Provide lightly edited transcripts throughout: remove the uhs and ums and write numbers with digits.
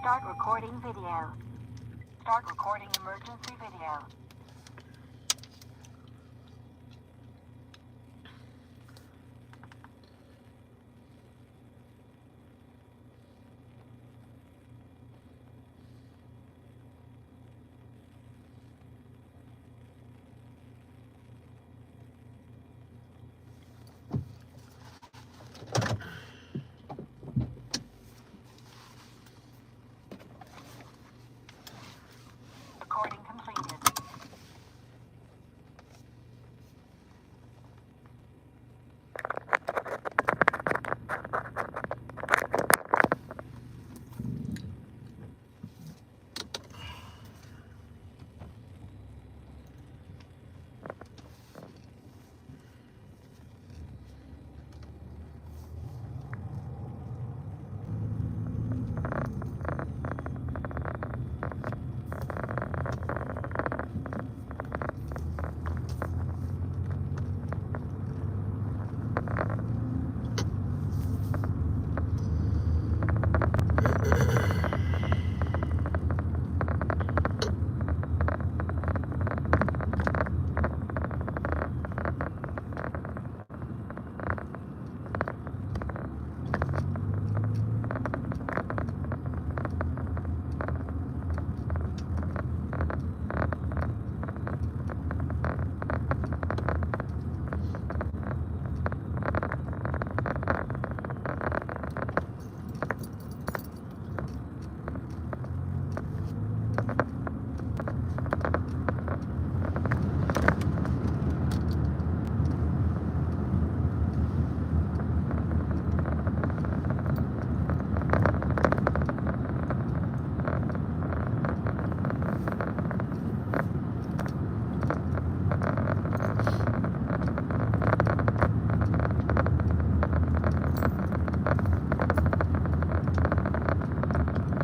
Start recording video. Start recording emergency video. Recording completed.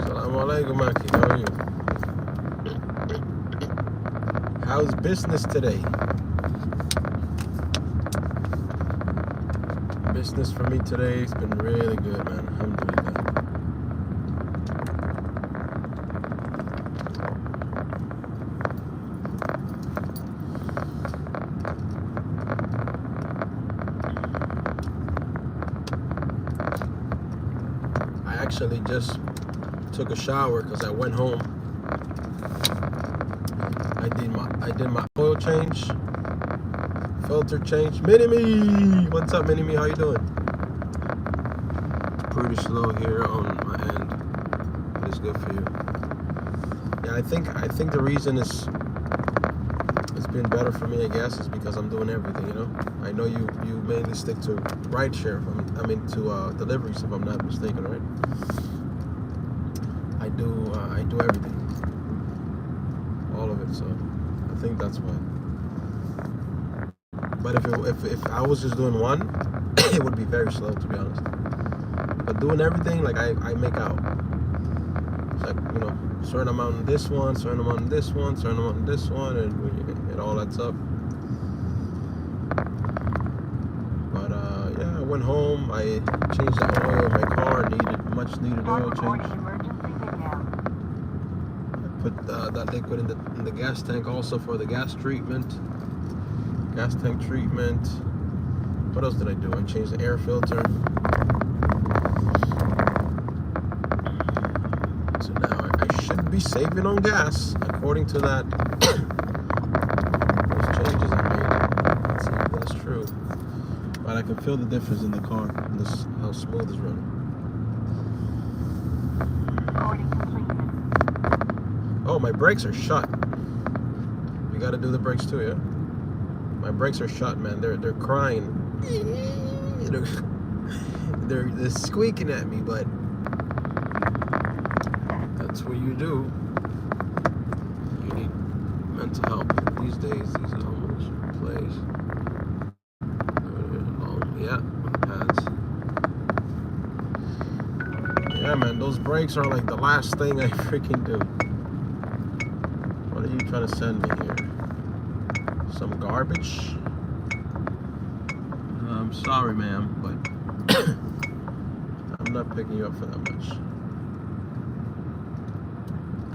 Assalamualaikum, Maki. How are you? How's business today? Business for me today has been really good, man. Alhamdulillah. I actually just took a shower because I went home. I did my oil change, filter change. Mini-Me! What's up, Mini-Me? How you doing? Pretty slow here on my end, but it's good for you. Yeah, I think the reason it's been better for me, I guess, is because I'm doing everything, you know? I know you mainly stick to rideshare, to deliveries, if I'm not mistaken, right? I do everything, all of it. So I think that's why. But if I was just doing one, it would be very slow, to be honest. But doing everything, like I make out. It's like, you know, certain amount in this one, certain amount in this one, certain amount in this one, and it all adds up. But yeah, I went home. I changed the oil in my car. Much needed oil change. Put that liquid in the gas tank also for the gas treatment. Gas tank treatment. What else did I do? I changed the air filter. So now I should be saving on gas according to that. Those changes I made. Let's see if that's true. But I can feel the difference in the car and how smooth it's running. Oh, my brakes are shut. You gotta do the brakes too, yeah? My brakes are shut, man. They're crying. They're squeaking at me, but that's what you do. You need mental help. These days, these are almost replaced. Yeah, pads. Yeah, man, those brakes are like the last thing I freaking do. What are you trying to send me here? Some garbage? I'm sorry, ma'am, but I'm not picking you up for that much.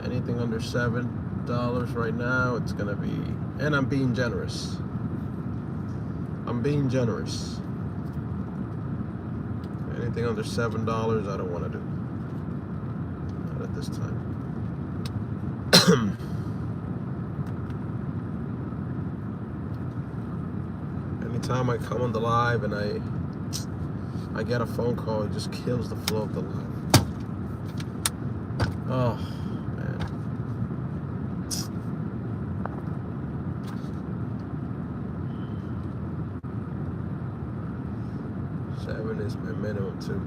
Anything under $7 right now, it's gonna be, and I'm being generous. Anything under $7, I don't want to do. Not at this time. Anytime I come on the live and I get a phone call, it just kills the flow of the live. Oh man. 7 is my minimum too.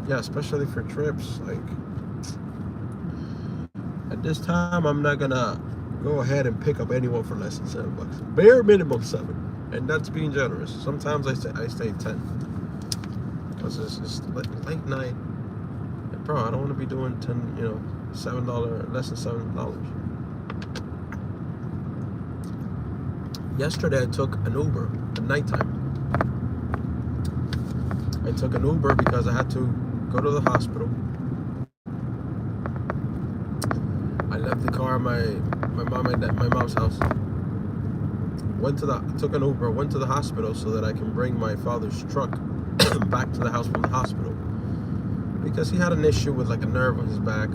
Yeah, especially for trips. Like at this time, I'm not gonna go ahead and pick up anyone for less than $7. Bare minimum 7, and that's being generous. Sometimes I stay 10 because it's late night. And bro, I don't want to be doing $7 less than $7. Yesterday I took an Uber at nighttime. I took an Uber because I had to go to the hospital. I left the car at my mom's house. Took an Uber, went to the hospital so that I can bring my father's truck back to the house from the hospital, because he had an issue with like a nerve on his back,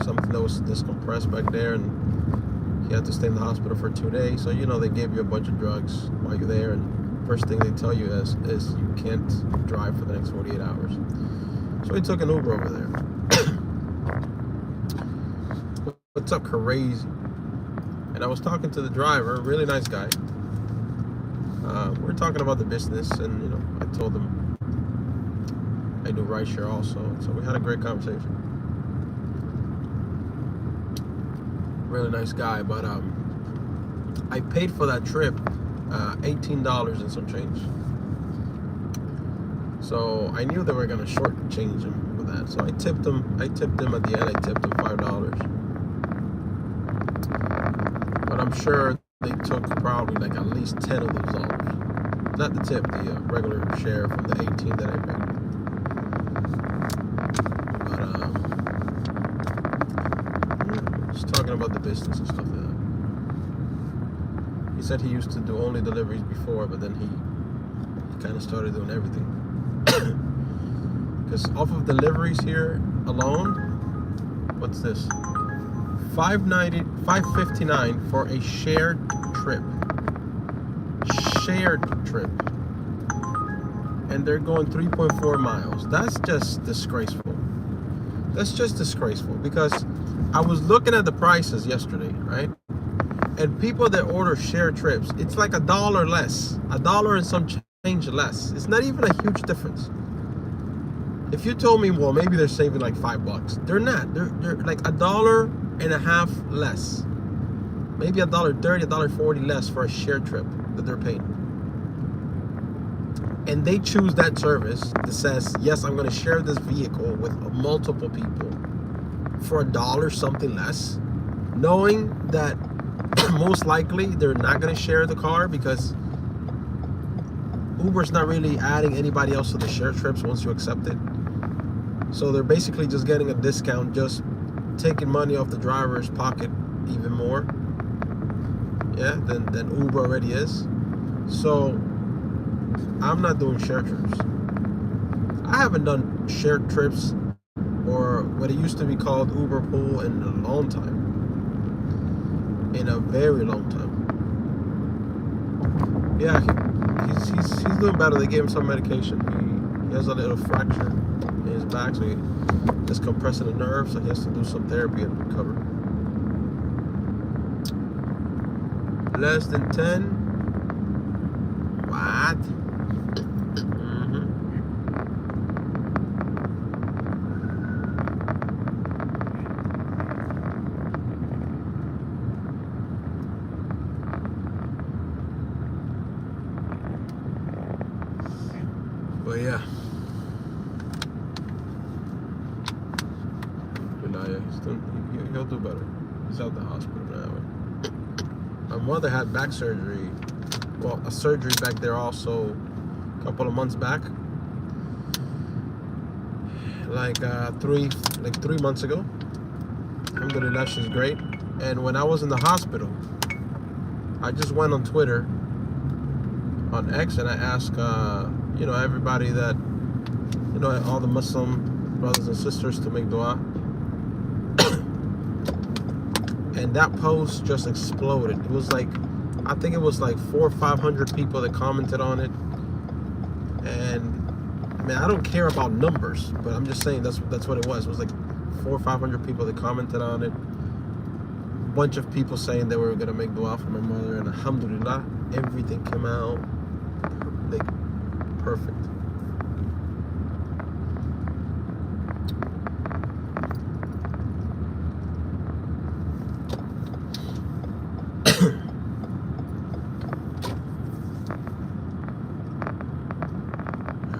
something that was discompressed back there, and he had to stay in the hospital for 2 days. So they gave you a bunch of drugs while you're there, and first thing they tell you is you can't drive for the next 48 hours. So we took an Uber over there. What's up, crazy? And I was talking to the driver, really nice guy. We're talking about the business, and I told him I do rideshare also, so we had a great conversation. Really nice guy, but I paid for that trip $18 and some change. So I knew they were gonna shortchange him with that. So I tipped him at the end. I tipped him $5. But I'm sure they took probably like at least 10 of those dollars. Not the tip, the regular share from the 18 that I paid. But just talking about the business and stuff like that. He said he used to do only deliveries before, but then he kind of started doing everything. Because off of deliveries here alone, what's this? $5.59 for a shared trip. And they're going 3.4 miles. That's just disgraceful. Because I was looking at the prices yesterday, right? And people that order shared trips, it's like $1 less, $1 and some change less. It's not even a huge difference. If you told me, well, maybe they're saving like $5, they're not. They're like $1.50 less, maybe $1.30, $1.40 less for a shared trip that they're paying. And they choose that service that says, yes, I'm going to share this vehicle with multiple people for $1 something less, knowing that most likely they're not going to share the car, because Uber's not really adding anybody else to the share trips once you accept it. So they're basically just getting a discount, just taking money off the driver's pocket even more, than Uber already is. So I'm not doing share trips. I haven't done shared trips, or what it used to be called Uber Pool, in a long time. In a very long time. Yeah, he's doing better. They gave him some medication. He has a little fracture in his back, so he's compressing the nerve, so he has to do some therapy and recover. Less than 10? What? But yeah, he'll do better. He's out the hospital now. My mother had back surgery. Well, a surgery back there also a couple of months back. Like 3 months ago. Alhamdulillah, she's great. And when I was in the hospital, I just went on Twitter, on X, and I asked, everybody that, all the Muslim brothers and sisters to make dua. And that post just exploded. It was like, I think it was like 400 or 500 people that commented on it. And man, I don't care about numbers, but I'm just saying that's what it was. It was like 400 or 500 people that commented on it. A bunch of people saying they were gonna make dua for my mother, and alhamdulillah, everything came out like perfect.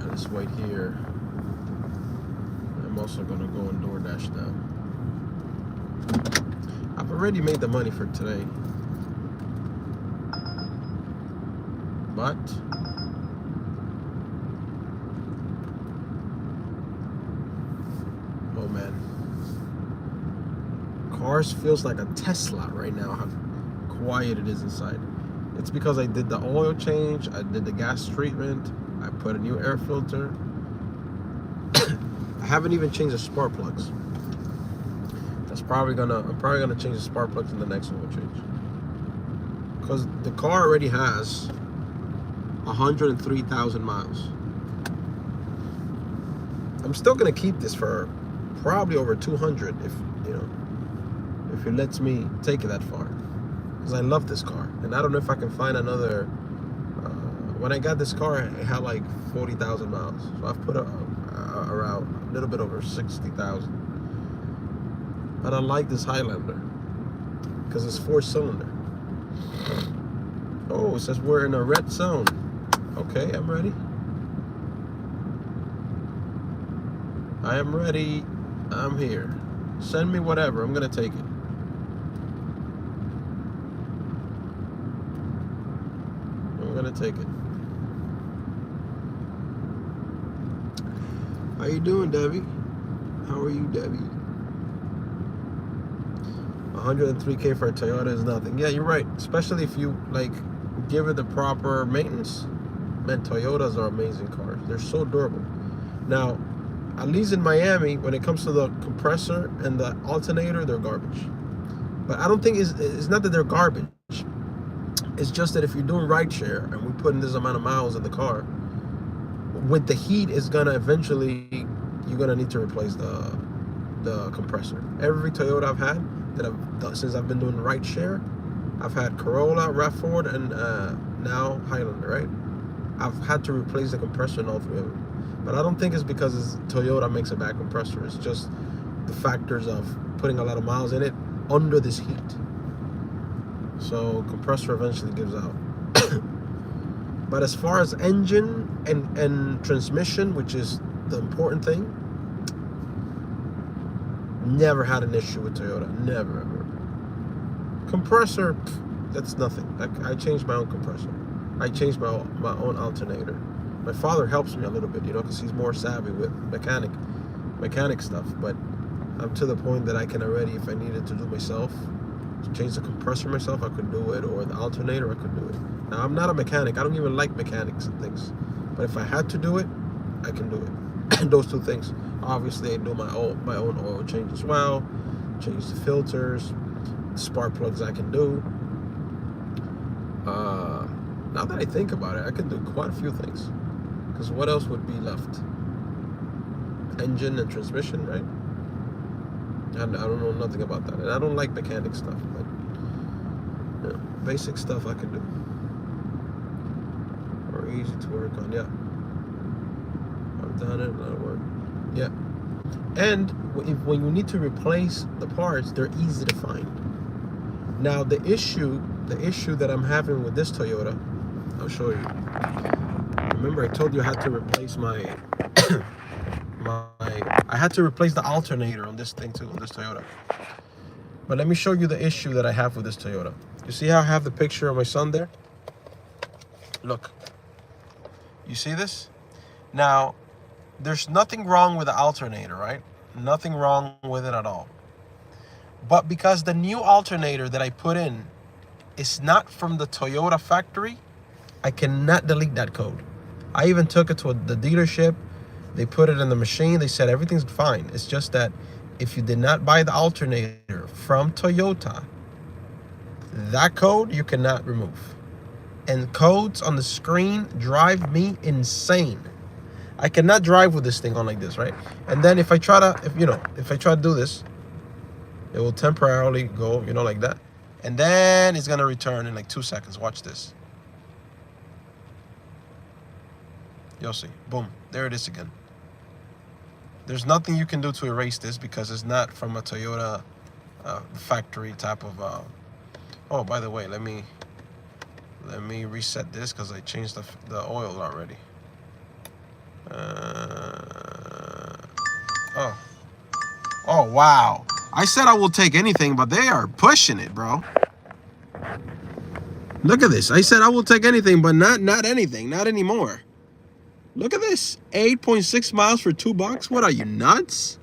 Let's wait here. I'm also gonna go on DoorDash now. I've already made the money for today, but oh man, cars feels like a Tesla right now. How quiet it is inside. It's because I did the oil change, I did the gas treatment, I put a new air filter. I haven't even changed the spark plugs. I'm probably gonna change the spark plugs in the next oil change. Because the car already has 103,000 miles. I'm still gonna keep this for probably over 200 if it lets me take it that far. Because I love this car, and I don't know if I can find another. When I got this car, it had like 40,000 miles, so I've put around a little bit over 60,000. But I like this Highlander because it's 4-cylinder. Oh, it says we're in a red zone. Okay, I'm ready. I am ready. I'm here. Send me whatever. I'm gonna take it. I'm gonna take it. How you doing, Debbie? How are you, Debbie? 103K for a Toyota is nothing. Yeah, you're right. Especially if you give it the proper maintenance. Man, Toyotas are amazing cars. They're so durable. Now, at least in Miami, when it comes to the compressor and the alternator, they're garbage. But I don't think it's not that they're garbage. It's just that if you're doing rideshare and we put in this amount of miles in the car, with the heat, it's gonna eventually, you're gonna need to replace the compressor. Every Toyota I've had since I've been doing rideshare, I've had Corolla, RAV4, and now Highlander, right? I've had to replace the compressor in all three of them. But I don't think it's because Toyota makes a bad compressor. It's just the factors of putting a lot of miles in it under this heat. So compressor eventually gives out. But as far as engine and transmission, which is the important thing, never had an issue with Toyota. Never, ever. Compressor, that's nothing. I changed my own compressor. I changed my own alternator. My father helps me a little bit, because he's more savvy with mechanic stuff. But I'm to the point that I can already, if I needed to do myself, to change the compressor myself, I could do it, or the alternator, I could do it. Now, I'm not a mechanic. I don't even like mechanics and things. But if I had to do it, I can do it. Those two things. Obviously, I do my own oil change as well. Change the filters, spark plugs I can do. Now that I think about it, I can do quite a few things. Because what else would be left? Engine and transmission, right? I don't know nothing about that. And I don't like mechanic stuff, but basic stuff I can do. Or easy to work on, yeah. I've done it, that'll work. Yeah. And when you need to replace the parts, they're easy to find. Now the issue that I'm having with this Toyota, I'll show you. Remember I told you I had to replace I had to replace the alternator on this thing too, on this Toyota. But let me show you the issue that I have with this Toyota. You see how I have the picture of my son there? Look. You see this? Now, there's nothing wrong with the alternator, right? Nothing wrong with it at all. But because the new alternator that I put in is not from the Toyota factory, I cannot delete that code. I even took it to the dealership. They put it in the machine. They said everything's fine. It's just that if you did not buy the alternator from Toyota, that code you cannot remove. And codes on the screen drive me insane. I cannot drive with this thing on like this, right? And then if I try to do this, it will temporarily go, like that. And then it's gonna return in like 2 seconds. Watch this. You'll see. Boom. There it is again. There's nothing you can do to erase this because it's not from a Toyota factory type of. Oh, by the way, let me reset this because I changed the oil already. Oh, wow. I said I will take anything, but they are pushing it, bro. Look at this. I said I will take anything, but not anything. Not anymore. Look at this. 8.6 miles for $2. What are you, nuts?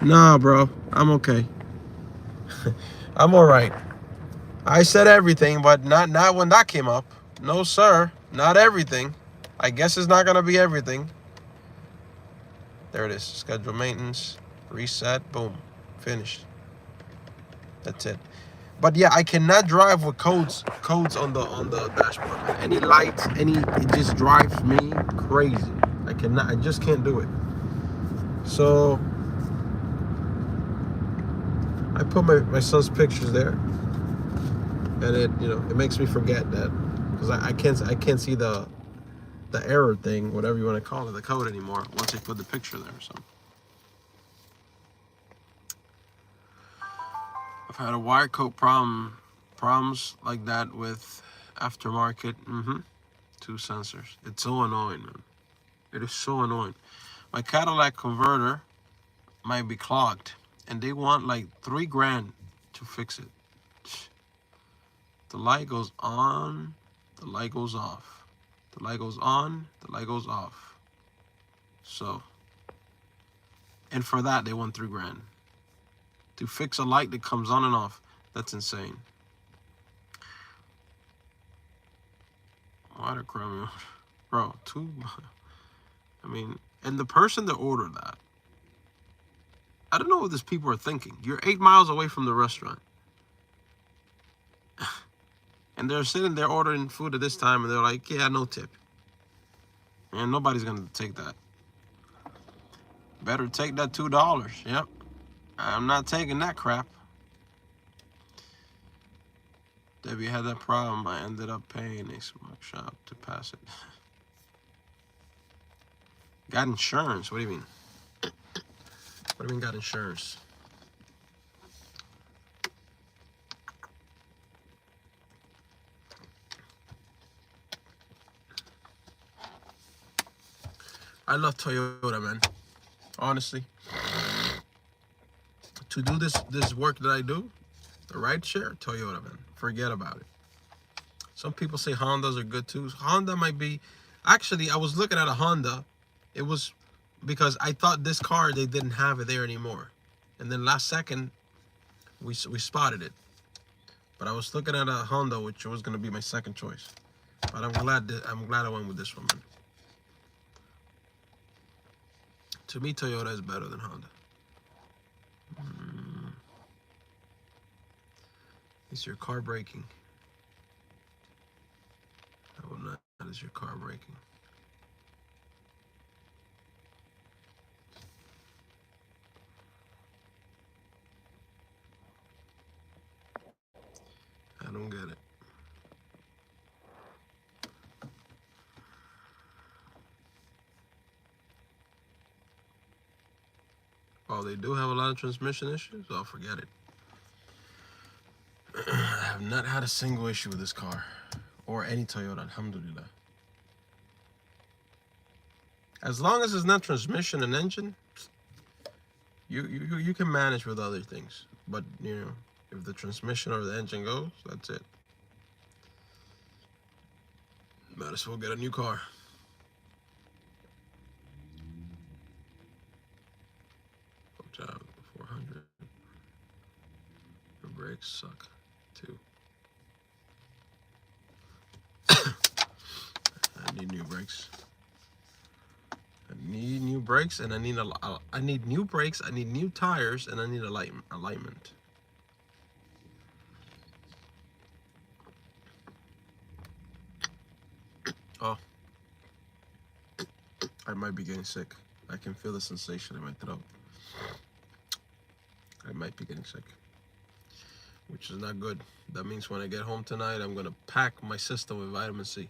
Nah, bro. I'm okay. I'm all right. I said everything, but not when that came up. No, sir. Not everything. I guess it's not going to be everything. There it is. Schedule maintenance. Reset. Boom. Finished. That's it. But yeah, I cannot drive with codes on the dashboard. Any lights, it just drives me crazy. I just can't do it. So I put my son's pictures there, and it makes me forget that because I can't see the error thing, whatever you want to call it, the code anymore once I put the picture there. So I've had a wire coat problems like that with aftermarket. 2 sensors. It's so annoying, man. It is so annoying. My Cadillac converter might be clogged, and they want like $3,000 to fix it. The light goes on, the light goes off. The light goes on, the light goes off. So, and for that they want $3,000 to fix a light that comes on and off. That's insane. Water chromium, bro. And the person that ordered that, I don't know what these people are thinking. You're 8 miles away from the restaurant. And they're sitting there ordering food at this time, and they're like, yeah, no tip. And nobody's going to take that. Better take that $2. Yep. I'm not taking that crap. Debbie had that problem. I ended up paying a smoke shop to pass it. Got insurance? What do you mean? What do you mean got insurance? I love Toyota, man. Honestly. To do this work that I do, the rideshare, Toyota, man. Forget about it. Some people say Hondas are good too. Honda might be. Actually, I was looking at a Honda. It was because I thought this car, they didn't have it there anymore. And then last second, we spotted it. But I was looking at a Honda, which was going to be my second choice. But I'm glad I went with this one, man. To me, Toyota is better than Honda. Is your car braking? I will not. Is your car braking? I don't get it. Oh, they do have a lot of transmission issues? Oh, forget it. I have not had a single issue with this car. Or any Toyota, alhamdulillah. As long as it's not transmission and engine, you can manage with other things. But, if the transmission or the engine goes, that's it. Might as well get a new car. Job 400. brakes suck too. I need new brakes. I need new brakes, and I need new brakes. I need new tires, and I need alignment. Oh, I might be getting sick. I can feel the sensation in my throat. I might be getting sick, which is not good. That means when I get home tonight, I'm gonna pack my system with vitamin C.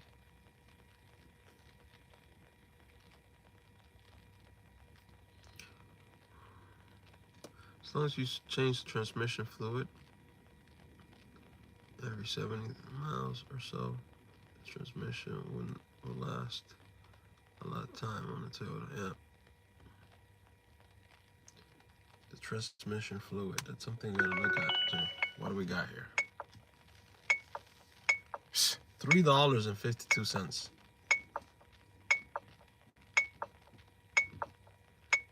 As long as you change the transmission fluid every 70 miles or so, the transmission will last a lot of time on the Toyota. Yeah. The transmission fluid, that's something we gotta look at too. What do we got here? $3.52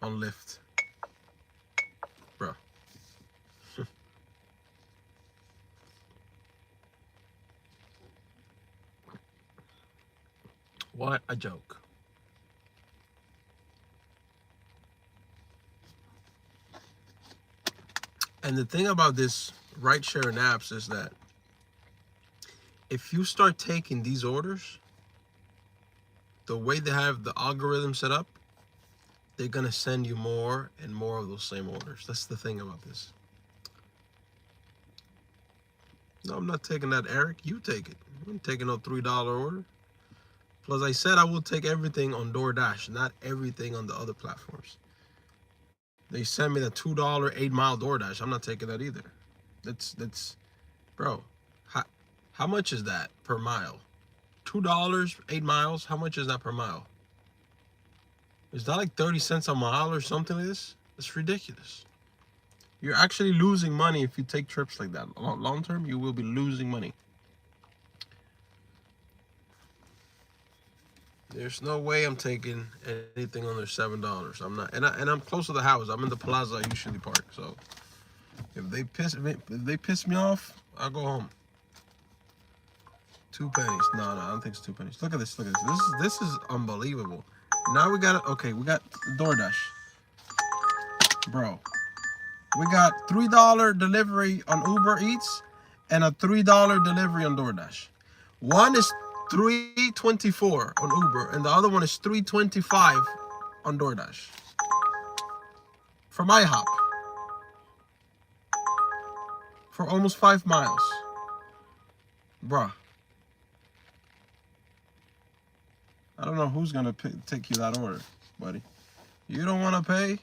on Lyft. Bro. What a joke. And the thing about this ride sharing apps is that if you start taking these orders, the way they have the algorithm set up, they're gonna send you more and more of those same orders. That's the thing about this. No, I'm not taking that, Eric. You take it. I'm taking no $3 order. Plus, I said I will take everything on DoorDash, not everything on the other platforms. They sent me the $2 8-mile DoorDash. I'm not taking that either. That's, bro. How much is that per mile? $2, 8 miles. How much is that per mile? Is that like 30 cents a mile or something like this? It's ridiculous. You're actually losing money if you take trips like that. Long term, you will be losing money. There's no way I'm taking anything under $7. I'm not, and I'm close to the house. I'm in the plaza I usually park. So if they piss me off, I'll go home. 2 pennies. No, I don't think it's 2 pennies. Look at this. Look at this. This is unbelievable. Now we got it. Okay, we got DoorDash, bro. We got $3 delivery on Uber Eats and a $3 delivery on DoorDash. One is $3.24 on Uber, and the other one is $3.25 on DoorDash. From IHOP. For almost 5 miles. Bruh. I don't know who's gonna take you that order, buddy. You don't wanna pay?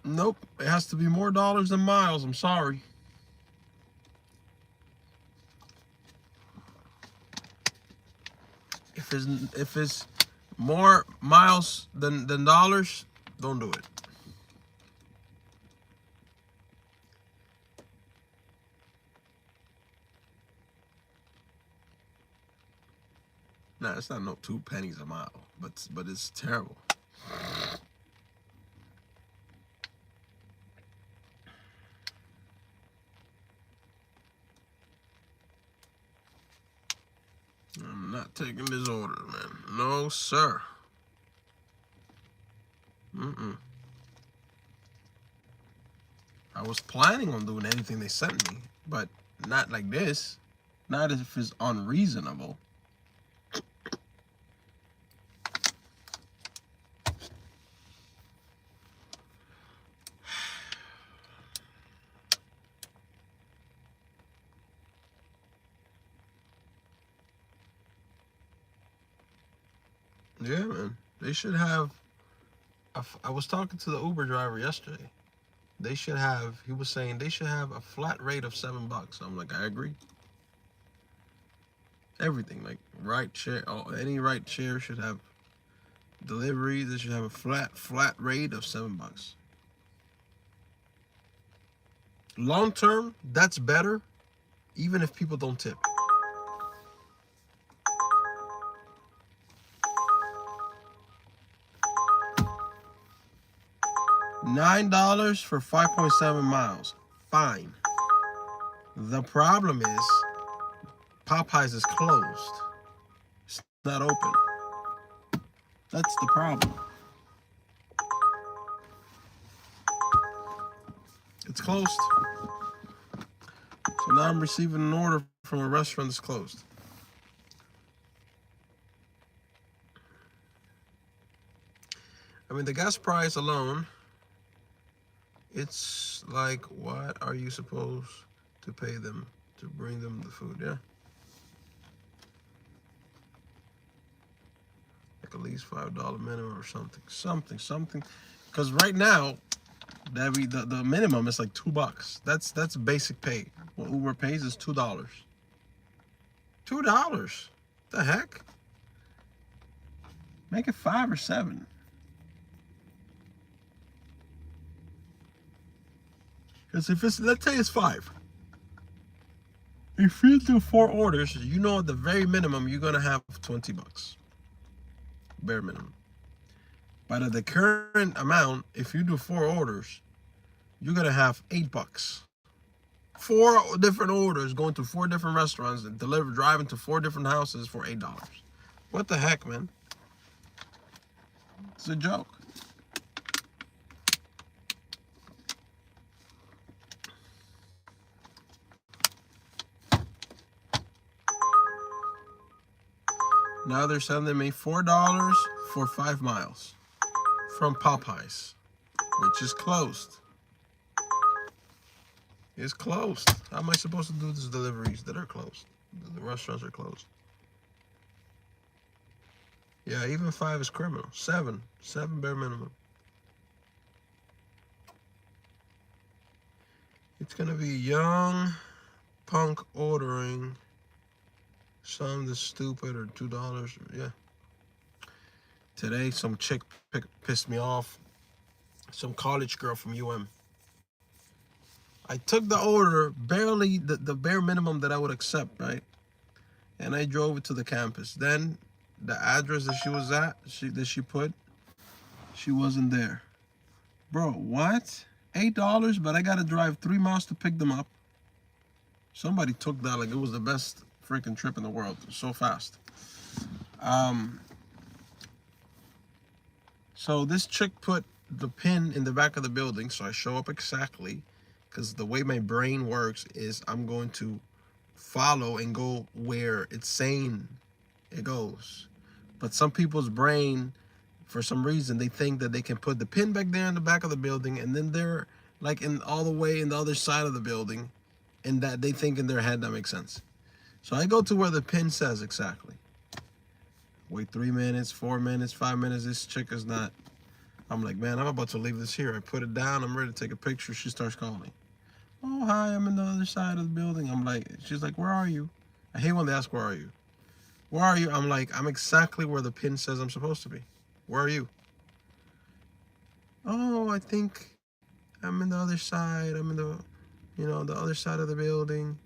Nope. It has to be more dollars than miles. I'm sorry. If it's more miles than dollars, don't do it. Nah, it's not no 2 pennies a mile, but it's terrible. I'm not taking this order, man. No, sir. I was planning on doing anything they sent me, but not like this. Not if it's unreasonable. Yeah, man. They should have. I was talking to the Uber driver yesterday. They should have. He was saying they should have a flat rate of $7. I'm like, I agree. Everything like rideshare, any rideshare should have delivery. They should have a flat rate of $7. Long term, that's better, even if people don't tip. $9 for 5.7 miles. fine. The problem is Popeyes is closed. It's not open. That's the problem. It's closed. So now I'm receiving an order from a restaurant that's closed. I mean, the gas price alone, it's like, what are you supposed to pay them to bring them the food? Yeah. Like at least $5 minimum or something. Something. Because right now, the minimum is like $2. That's basic pay. What Uber pays is $2. $2. The heck? Make it 5 or 7. Because if it's, let's say it's 5. If you do 4 orders, you know at the very minimum you're gonna have $20. Bare minimum. But at the current amount, if you do 4 orders, you're gonna have $8. 4 different orders going to 4 different restaurants and driving to 4 different houses for $8. What the heck, man? It's a joke. Now they're sending me $4 for 5 miles from Popeyes, which is closed. It's closed. How am I supposed to do these deliveries that are closed? The restaurants are closed. Yeah, even 5 is criminal. 7 bare minimum. It's gonna be young punk ordering some that's stupid or $2. Yeah. Today, some chick pissed me off. Some college girl from UM. I took the order, barely the bare minimum that I would accept, right? And I drove it to the campus. Then the address that she was at, that she put, she wasn't there. Bro, what? $8, but I gotta drive 3 miles to pick them up. Somebody took that like it was the best freaking trip in the world. So fast. So this chick put the pin in the back of the building, so I show up exactly, because the way my brain works is I'm going to follow and go where it's saying it goes. But some people's brain, for some reason, they think that they can put the pin back there in the back of the building, and then they're like in all the way in the other side of the building, and that they think in their head that makes sense. So I go to where the pin says exactly. Wait 3 minutes, 4 minutes, 5 minutes. This chick is not. I'm like, man, I'm about to leave this here. I put it down. I'm ready to take a picture. She starts calling. Oh, hi, I'm in the other side of the building. I'm like, she's like, where are you? I hate when they ask, where are you? Where are you? I'm like, I'm exactly where the pin says I'm supposed to be. Where are you? Oh, I think I'm in the other side. I'm in the, the other side of the building.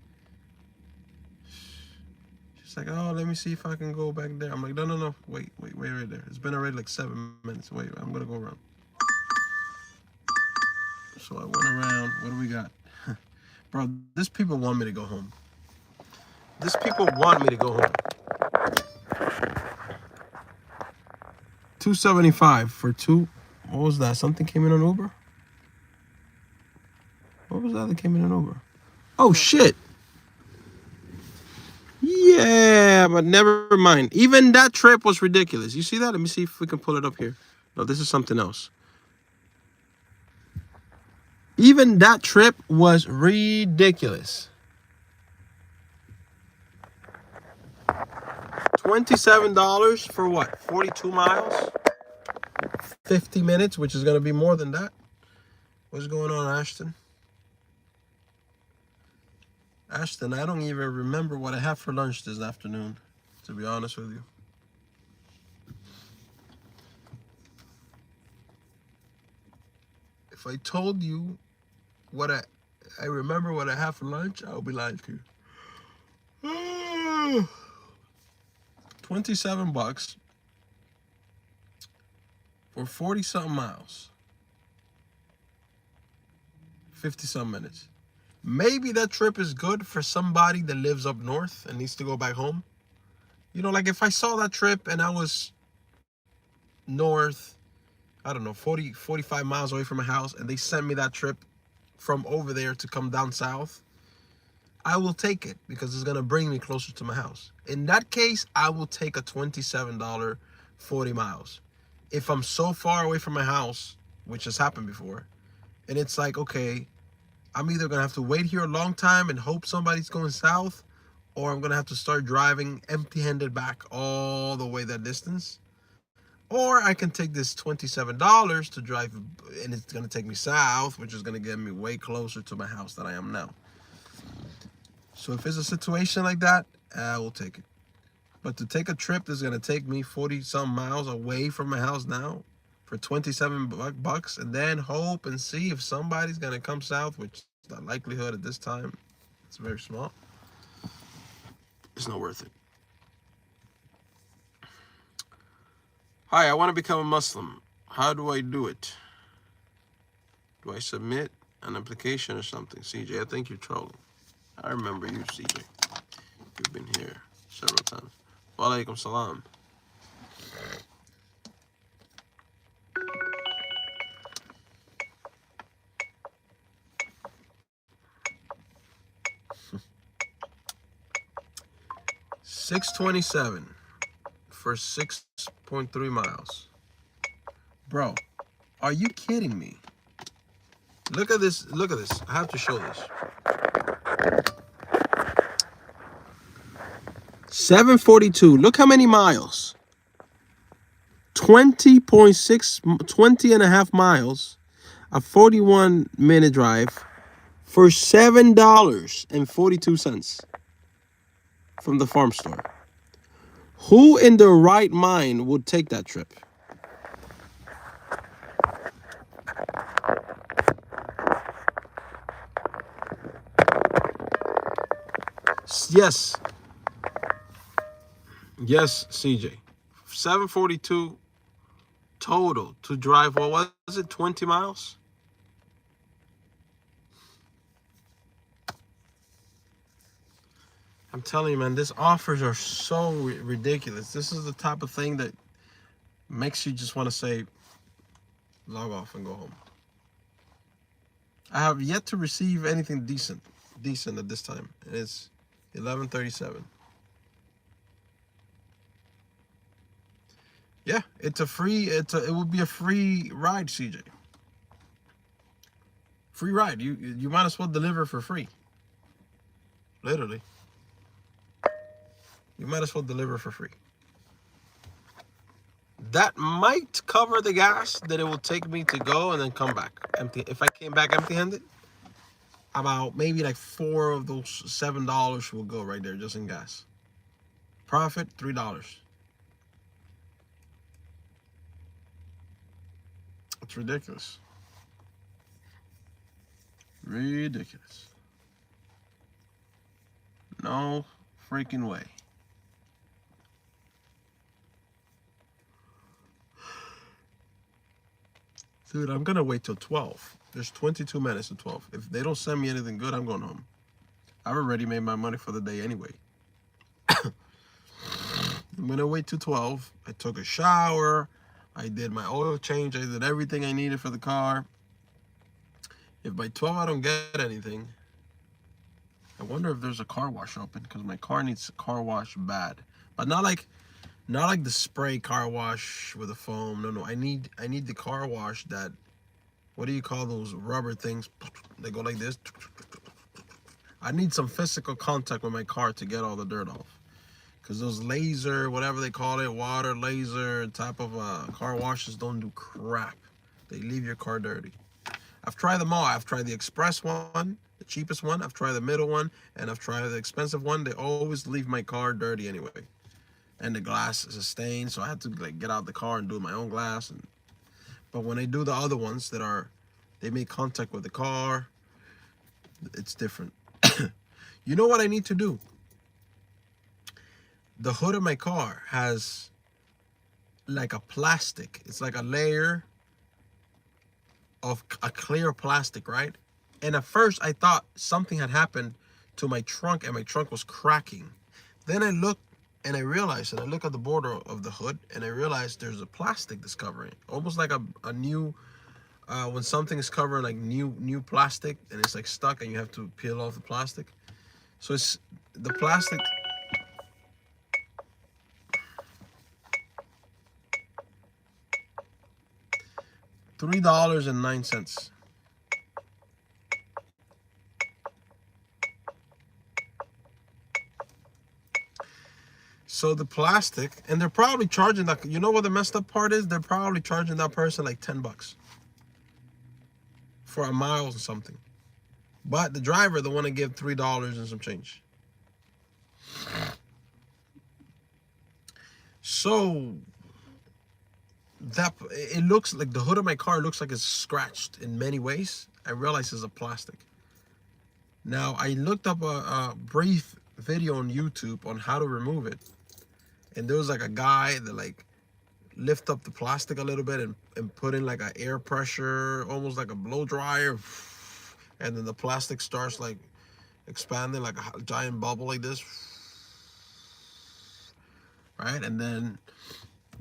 She's like, oh, let me see if I can go back there. I'm like, no. Wait right there. It's been already like 7 minutes. Wait, I'm going to go around. So I went around. What do we got? Bro, these people want me to go home. These people want me to go home. $2.75 for 2. What was that? Something came in on Uber? What was that came in on Uber? Oh, shit. Yeah, but never mind. Even that trip was ridiculous. You see that? Let me see if we can pull it up here. No, this is something else. Even that trip was ridiculous. $27 for what? 42 miles? 50 minutes, which is going to be more than that. What's going on, Ashton? Ashton, I don't even remember what I had for lunch this afternoon, to be honest with you. If I told you what I remember what I had for lunch, I'll be lying to you. $27 for 40-something miles. 50-some minutes. Maybe that trip is good for somebody that lives up north and needs to go back home. You know, like if I saw that trip and I was north, I don't know, 40, 45 miles away from my house, and they sent me that trip from over there to come down south, I will take it because it's going to bring me closer to my house. In that case, I will take a $27 40 miles. If I'm so far away from my house, which has happened before, and it's like, okay, I'm either going to have to wait here a long time and hope somebody's going south, or I'm going to have to start driving empty-handed back all the way that distance. Or I can take this $27 to drive, and it's going to take me south, which is going to get me way closer to my house than I am now. So if it's a situation like that, I will take it. But to take a trip that's going to take me 40-some miles away from my house now for 27 bucks, and then hope and see if somebody's going to come south, which the likelihood at this time is very small, it's not worth it. Hi, I want to become a Muslim. How do I do it? Do I submit an application or something? CJ, I think you're trolling. I remember you, CJ. You've been here several times. Wa alaikum salam. $6.27 for 6.3 miles. Bro, are you kidding me? Look at this. Look at this. I have to show this. 742. Look how many miles. 20 and a half miles. A 41-minute drive for $7.42 from the farm store. Who in their right mind would take that trip? Yes. Yes, CJ. 742 total to drive, what was it, 20 miles? I'm telling you, man, these offers are so ridiculous. This is the type of thing that makes you just want to say, log off and go home. I have yet to receive anything decent at this time. It's 11:37. Yeah, it would be a free ride, CJ. Free ride. You might as well deliver for free. Literally. You might as well deliver for free. That might cover the gas that it will take me to go and then come back empty. If I came back empty-handed, about maybe like 4 of those $7 will go right there just in gas. Profit, $3. It's ridiculous. Ridiculous. No freaking way. Dude, I'm gonna wait till 12. There's 22 minutes to 12. If they don't send me anything good, I'm going home. I've already made my money for the day anyway. I'm gonna wait till 12. I took a shower. I did my oil change. I did everything I needed for the car. If by 12 I don't get anything, I wonder if there's a car wash open, because my car needs a car wash bad. But not like the spray car wash with a foam. No. I need the car wash that, what do you call those rubber things? They go like this. I need some physical contact with my car to get all the dirt off. Because those laser, whatever they call it, water, laser type of car washes don't do crap. They leave your car dirty. I've tried them all. I've tried the express one, the cheapest one. I've tried the middle one, and I've tried the expensive one. They always leave my car dirty anyway. And the glass is a stain, so I had to like get out the car and do my own glass. But when I do the other ones they make contact with the car, it's different. You know what I need to do? The hood of my car has like a plastic. It's like a layer of a clear plastic, right? And at first I thought something had happened to my trunk and my trunk was cracking. Then I looked and I realized, and I look at the border of the hood and I realized there's a plastic that's covering it. Almost like a new, when something is covering like new plastic and it's like stuck and you have to peel off the plastic. So it's the plastic. $3.09. So the plastic, and they're probably charging that. You know what the messed up part is? They're probably charging that person like $10 for a mile or something. But the driver, the one to give $3 and some change. So that it looks like the hood of my car looks like it's scratched in many ways. I realize it's a plastic. Now I looked up a brief video on YouTube on how to remove it, and there was like a guy that like lift up the plastic a little bit and put in like an air pressure, almost like a blow dryer, and then the plastic starts like expanding like a giant bubble like this, right? And then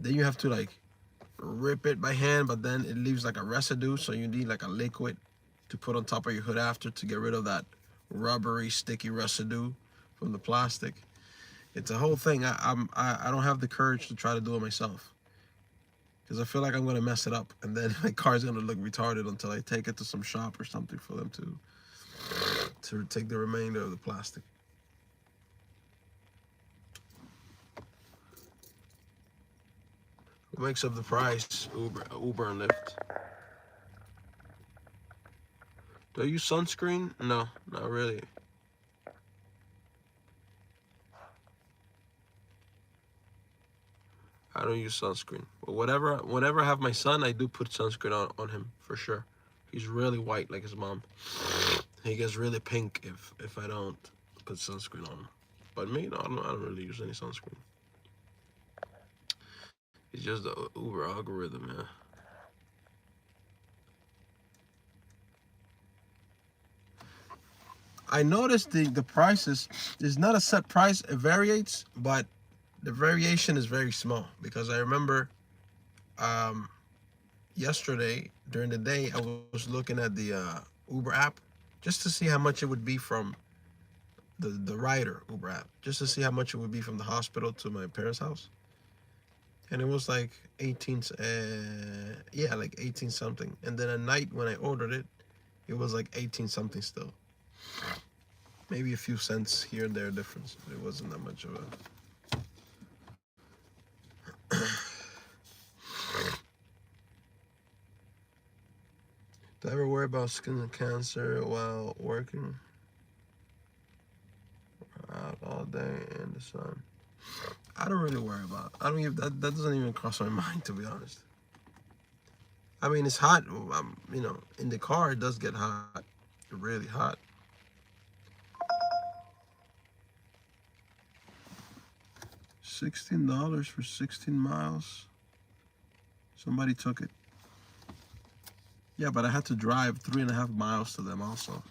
you have to like rip it by hand, but then it leaves like a residue, so you need like a liquid to put on top of your hood after to get rid of that rubbery sticky residue from the plastic. It's a whole thing. I don't have the courage to try to do it myself because I feel like I'm gonna mess it up and then my car's gonna look retarded until I take it to some shop or something for them to take the remainder of the plastic. What makes up the price? Uber and Lyft. Do I use sunscreen? No, not really. I don't use sunscreen. But whenever I have my son, I do put sunscreen on him for sure. He's really white like his mom. He gets really pink if I don't put sunscreen on him. But me, no, I don't really use any sunscreen. It's just the Uber algorithm, yeah. I noticed the prices is not a set price. It varies, but the variation is very small because I remember yesterday during the day I was looking at the Uber app just to see how much it would be from the rider Uber app, just to see how much it would be from the hospital to my parents' house. And it was like 18, yeah, like 18 something. And then at night when I ordered it, it was like 18 something still. Maybe a few cents here and there difference. It wasn't that much of a... Do I ever worry about skin cancer while working? Out all day in the sun. I don't really worry about it. I don't even, that doesn't even cross my mind, to be honest. I mean, it's hot. You know, in the car, it does get hot. Really hot. $16 for 16 miles. Somebody took it. Yeah, but I had to drive 3.5 miles to them also.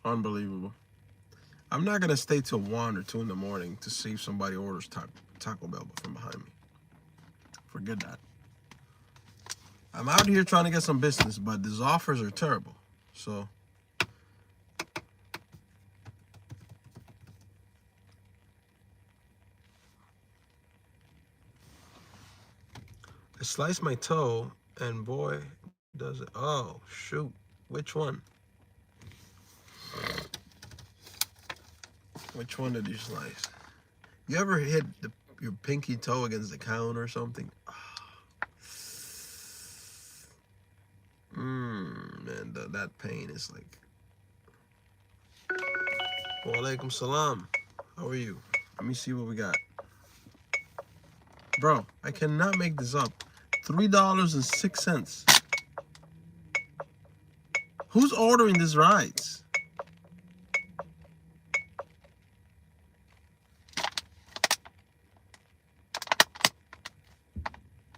Unbelievable. I'm not gonna stay till 1 or 2 in the morning to see if somebody orders Taco Bell from behind me. Forget that. I'm out here trying to get some business, but these offers are terrible. So I sliced my toe, and boy, does it. Oh, shoot. Which one? Which one did you slice? You ever hit your pinky toe against the counter or something? Man, that pain is like... Wa alaikum salam. How are you? Let me see what we got. Bro, I cannot make this up. $3.06. Who's ordering these rides?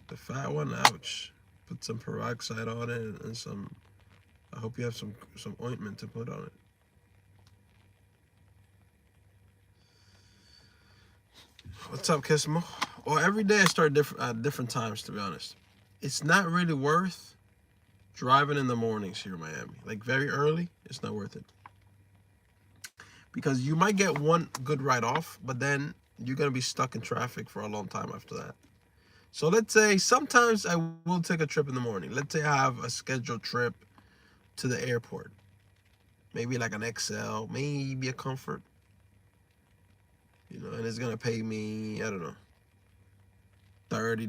The fat one, ouch. Put some peroxide on it and some. I hope you have some ointment to put on it. What's up, Kismo? Well, every day I start at different times, to be honest. It's not really worth driving in the mornings here in Miami. Like very early, it's not worth it. Because you might get one good ride off, but then you're going to be stuck in traffic for a long time after that. So let's say sometimes I will take a trip in the morning. Let's say I have a scheduled trip to the airport. Maybe like an XL, maybe a Comfort. You know, and it's going to pay me, I don't know, $30,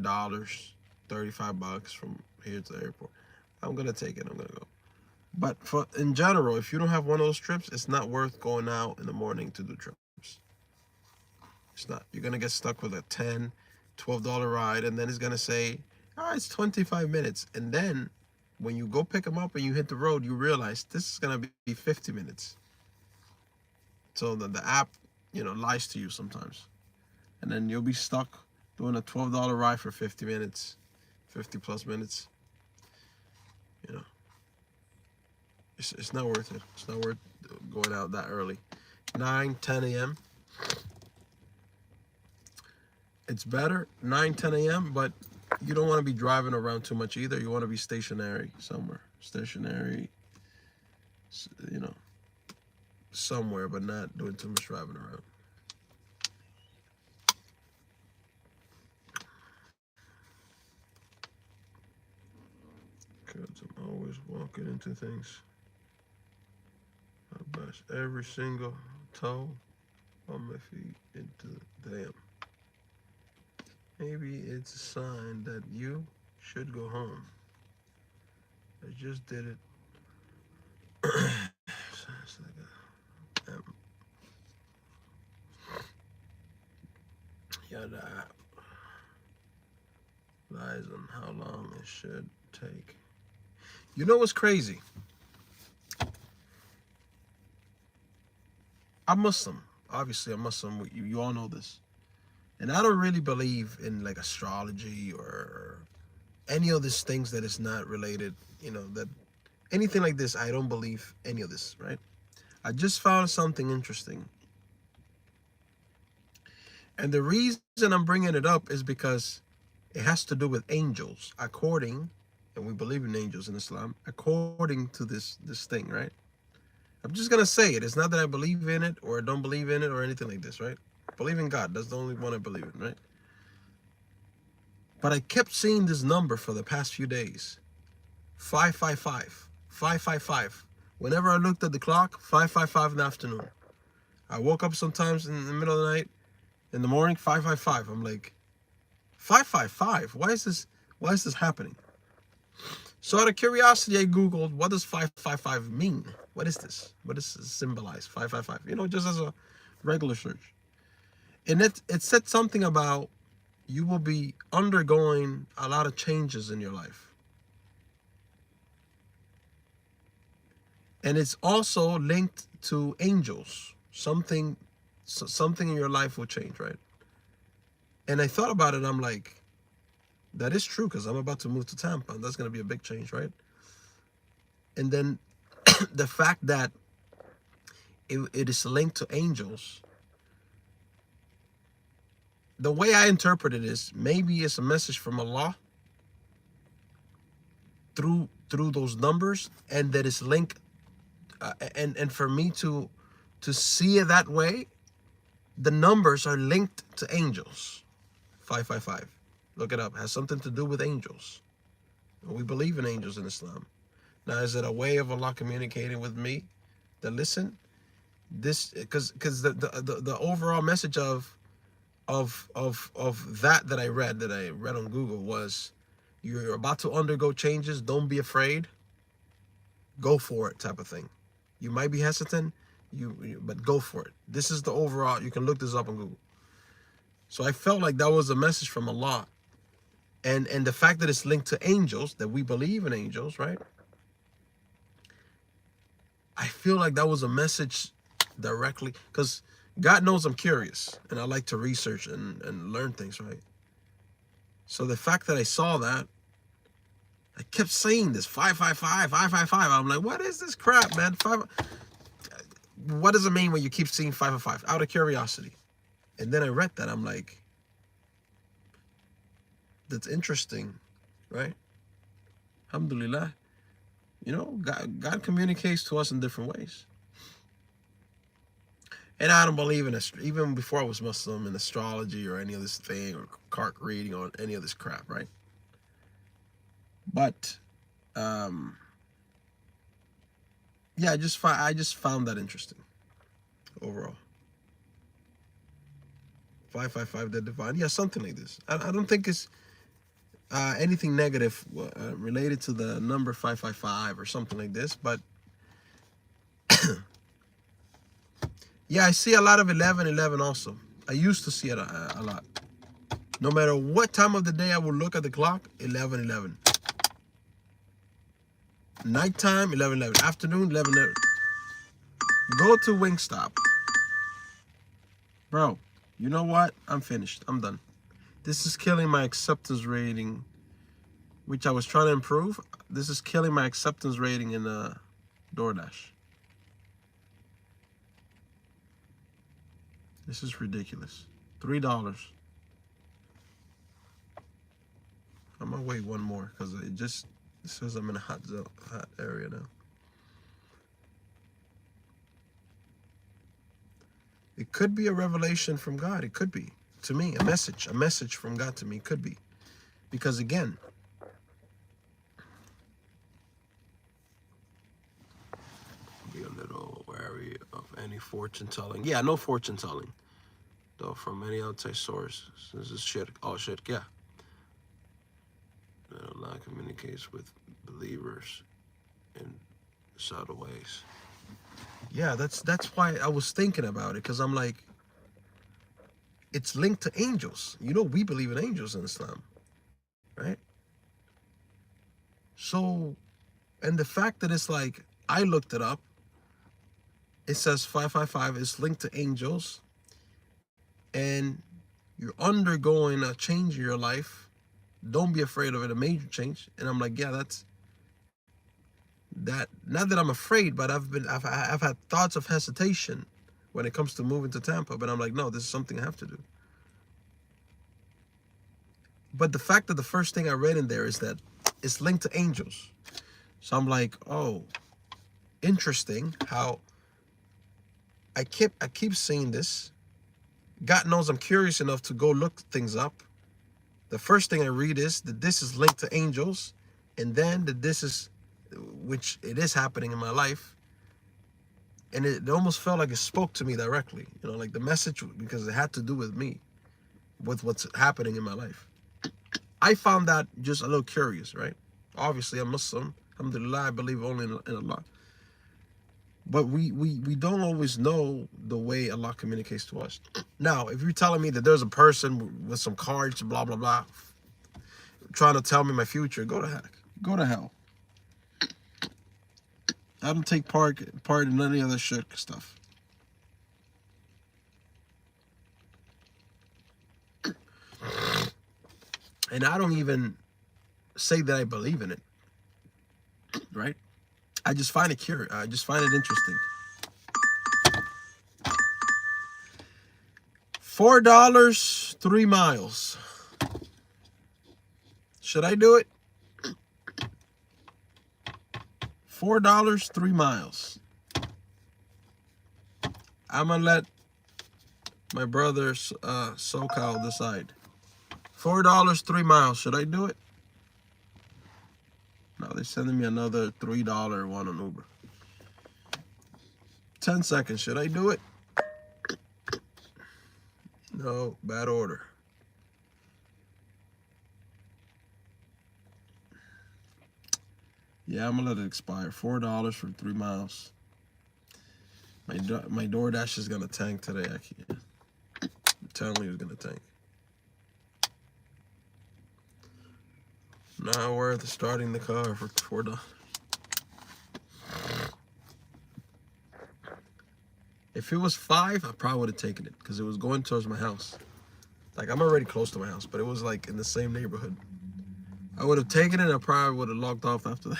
$35 from here to the airport. I'm going to take it. I'm going to go. But in general, if you don't have one of those trips, it's not worth going out in the morning to do trips. It's not. You're going to get stuck with a $10, $12 ride, and then it's going to say, it's 25 minutes. And then when you go pick them up and you hit the road, you realize this is going to be 50 minutes. So the app, lies to you sometimes. And then you'll be stuck doing a $12 ride for 50 minutes, 50 plus minutes. It's not worth it. It's not worth going out that early. 9, 10 a.m. It's better, 9, 10 a.m., but you don't want to be driving around too much either. You want to be stationary somewhere. Stationary, somewhere, but not doing too much driving around. Because I'm always walking into things. I bash every single toe on my feet into the dam. Maybe it's a sign that you should go home. I just did it. Sounds like yada lies on how long it should take. You know what's crazy? I'm Muslim. Obviously, I'm Muslim. You all know this. And I don't really believe in like astrology or any of these things that is not related, that anything like this. I don't believe any of this, right? I just found something interesting. And the reason I'm bringing it up is because it has to do with angels, and we believe in angels in Islam, according to this thing, right? I'm just going to say it. It's not that I believe in it or don't believe in it or anything like this, right? Believe in God. That's the only one I believe in, right? But I kept seeing this number for the past few days. 555. 555. Whenever I looked at the clock, 555 in the afternoon. I woke up sometimes in the middle of the night, in the morning, 555. I'm like, 555? Why is this happening? So out of curiosity, I Googled, what does 555 mean? What is this? What does it symbolize? 555. Just as a regular search. And it said something about you will be undergoing a lot of changes in your life. And it's also linked to angels. Something in your life will change, right? And I thought about it. I'm like, that is true, because I'm about to move to Tampa, and that's going to be a big change, right? And then the fact that it is linked to angels, the way I interpret it is maybe it's a message from Allah through those numbers, and that is linked, and for me to see it that way, the numbers are linked to angels. 555. Look it up. It has something to do with angels. We believe in angels in Islam. Now, is it a way of Allah communicating with me? That listen, this because the overall message of that I read on Google was, you're about to undergo changes. Don't be afraid. Go for it, type of thing. You might be hesitant, but go for it. This is the overall. You can look this up on Google. So I felt like that was a message from Allah. And the fact that it's linked to angels, that we believe in angels, right? feel like that was a message directly, because God knows I'm curious and I like to research and learn things, right? So the fact that I saw that, I kept saying this 555, 555. I'm like, what is this crap, man? What does it mean when you keep seeing 555? Out of curiosity. And then I read that. I'm like, that's interesting, right? Alhamdulillah. You know, God communicates to us in different ways. And I don't believe in even before I was Muslim, in astrology or any of this thing, or card reading or any of this crap, right? But yeah, I just found that interesting overall. 555, the divine, yeah, something like this. I don't think it's anything negative related to the number 555 or something like this, but yeah, I see a lot of 1111 also. I used to see it a lot. No matter what time of the day I would look at the clock, 1111. Nighttime, 1111. Afternoon, 1111. Go to Wingstop. Bro, you know what? I'm finished. I'm done. This is killing my acceptance rating, which I was trying to improve. This is killing my acceptance rating in DoorDash. This is ridiculous. $3. I'm gonna wait one more because it says I'm in a hot area now. It could be a revelation from God. It could be, to me, a message from God to me. It could be, because again, be a little wary of any fortune telling. Yeah, no fortune telling, though, from any outside source. This is shit. Oh shit, yeah. Allah communicates with believers in subtle ways. Yeah, that's why I was thinking about it, because I'm like, it's linked to angels. You know, we believe in angels in Islam, right? So, and the fact that it's like, I looked it up, it says 555 is linked to angels, and you're undergoing a change in your life. Don't be afraid of it, a major change. And I'm like, yeah, that's that. Not that I'm afraid, but I've had thoughts of hesitation when it comes to moving to Tampa. But I'm like, no, this is something I have to do. But the fact that the first thing I read in there is that it's linked to angels. So I'm like, oh, interesting how I keep seeing this. God knows I'm curious enough to go look things up. The first thing I read is that this is linked to angels, and then that this is, which it is happening in my life. And it almost felt like it spoke to me directly, you know, like the message, because it had to do with me, with what's happening in my life. I found that just a little curious, right? Obviously, I'm Muslim. Alhamdulillah, I believe only in Allah. But we don't always know the way Allah communicates to us. Now, if you're telling me that there's a person with some cards, blah, blah, blah, trying to tell me my future, go to heck. Go to hell. I don't take part in any other shirk stuff. And I don't even say that I believe in it, right? I just find it curious. I just find it interesting. $4, 3 miles. Should I do it? $4, 3 miles. I'm gonna let my brother SoCal decide. $4, 3 miles. Should I do it? No, they're sending me another $3 one on Uber. 10 seconds. Should I do it? No, bad order. Yeah, I'm gonna let it expire. $4 for 3 miles. My DoorDash is gonna tank today. I can't. I'm telling you, it's gonna tank. Not worth starting the car for $4. If it was 5, I probably would have taken it because it was going towards my house. Like, I'm already close to my house, but it was like in the same neighborhood. I would have taken it. I probably would have logged off after that.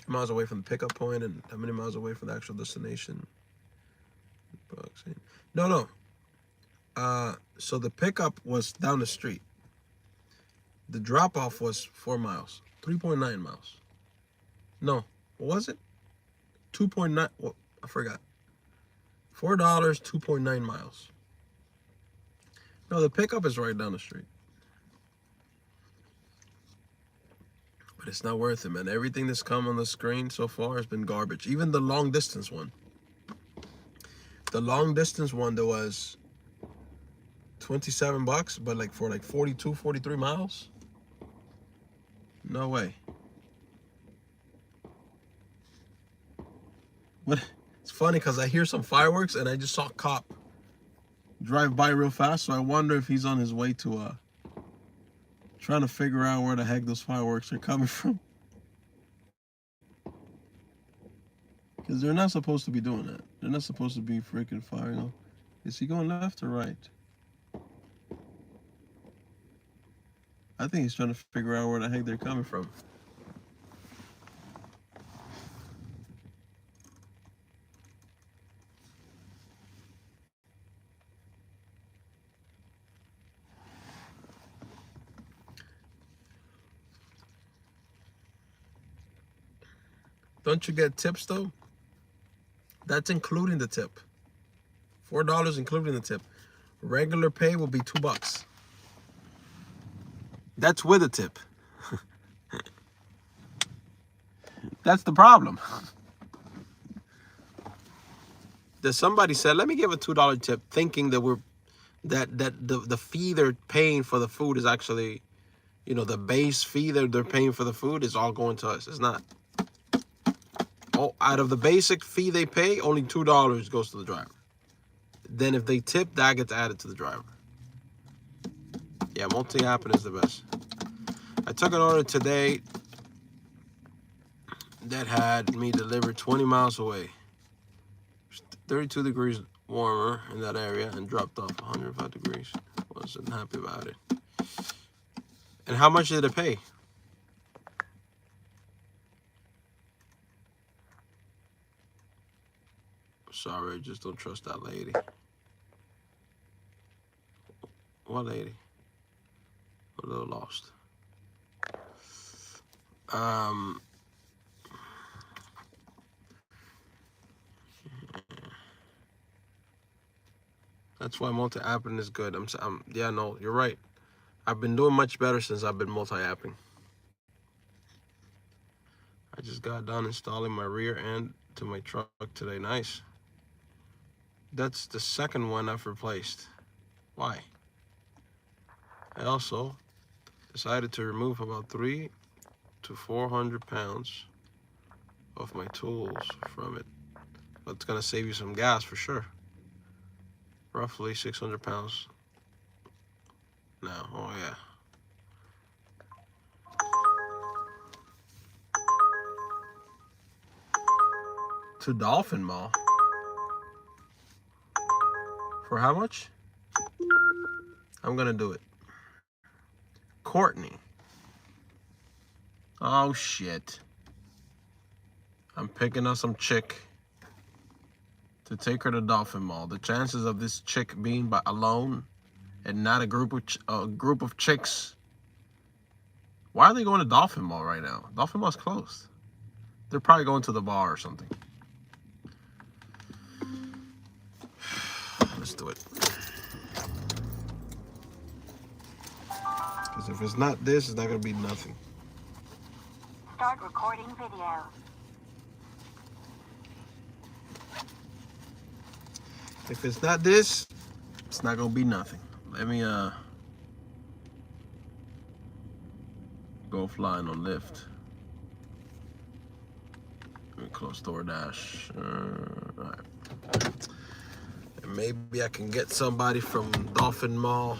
Miles away from the pickup point, and how many miles away from the actual destination? No. So the pickup was down the street. The drop off was 4 miles, 3.9 miles. No, what was it? 2.9. Well, I forgot. $4, 2.9 miles. No, the pickup is right down the street. But it's not worth it, man. Everything that's come on the screen so far has been garbage. Even the long distance one. The long distance one, there was $27, but like for like 42, 43 miles? No way. What? It's funny because I hear some fireworks and I just saw a cop drive by real fast, so I wonder if he's on his way to trying to figure out where the heck those fireworks are coming from. Because they're not supposed to be doing that. They're not supposed to be freaking firing off. Is he going left or right? I think he's trying to figure out where the heck they're coming from. Don't you get tips though? That's including the tip. $4 including the tip. Regular pay will be $2. That's with a tip. That's the problem. That somebody said, let me give a $2 tip, thinking that the fee they're paying for the food is actually, the base fee that they're paying for the food is all going to us. It's not. Oh, out of the basic fee they pay, only $2 goes to the driver. Then if they tip, that gets added to the driver. Yeah, multi-apping is the best. I took an order today that had me delivered 20 miles away. 32 degrees warmer in that area and dropped off 105 degrees. Wasn't happy about it. And how much did it pay? Sorry, just don't trust that lady. What lady? A little lost. That's why multi-apping is good. Yeah, no, you're right. I've been doing much better since I've been multi-apping. I just got done installing my rear end to my truck today. Nice. That's the second one I've replaced. Why? I also decided to remove about 300 to 400 pounds of my tools from it. But it's gonna save you some gas for sure. Roughly 600 pounds. Now, oh yeah. To Dolphin Mall. For how much? I'm gonna do it. Courtney. Oh shit. I'm picking up some chick to take her to Dolphin Mall. The chances of this chick being alone and not a group of chicks. Why are they going to Dolphin Mall right now? Dolphin Mall's closed. They're probably going to the bar or something. Let's do it. Because if it's not this, it's not going to be nothing. Start recording video. If it's not this, it's not going to be nothing. Let me go flying on Lyft. Let me close DoorDash. All right. Maybe I can get somebody from Dolphin Mall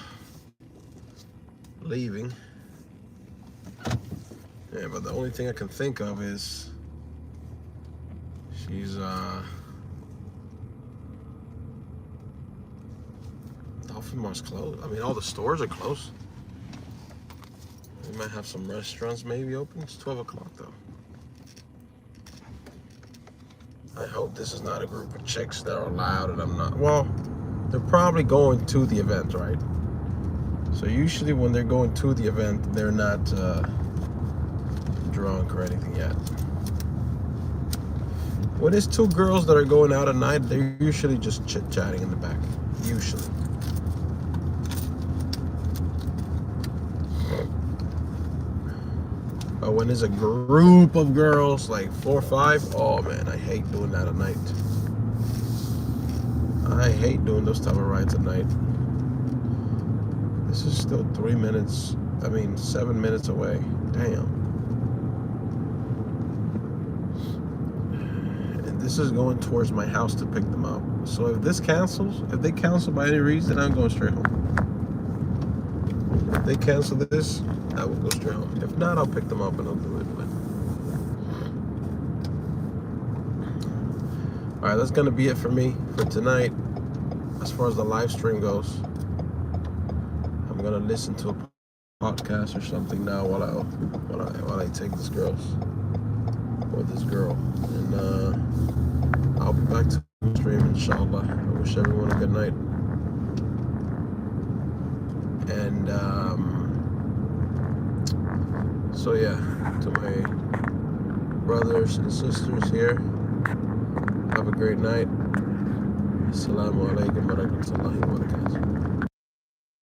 leaving. Yeah, but the only thing I can think of is she's Dolphin Mall's closed. I mean, all the stores are closed. We might have some restaurants maybe open. It's 12 o'clock though. I hope this is not a group of chicks that are loud and I'm not. Well, they're probably going to the event, right? So usually when they're going to the event, they're not drunk or anything yet. When it's two girls that are going out at night, they're usually just chit-chatting in the back. Usually. But when there's a group of girls, like 4 or 5, oh man, I hate doing that at night. I hate doing those type of rides at night. This is still 7 minutes away. Damn. And this is going towards my house to pick them up. So if they cancel by any reason, I'm going straight home. If they cancel this, I will go straight home. If not, I'll pick them up and I'll do it. All right, that's gonna be it for me for tonight. As far as the live stream goes, I'm gonna listen to a podcast or something now while I take this girl, and I'll be back to the stream, inshallah. I wish everyone a good night. And so yeah, to my brothers and sisters here, have a great night. Assalamu alaikum wa rahmatullahi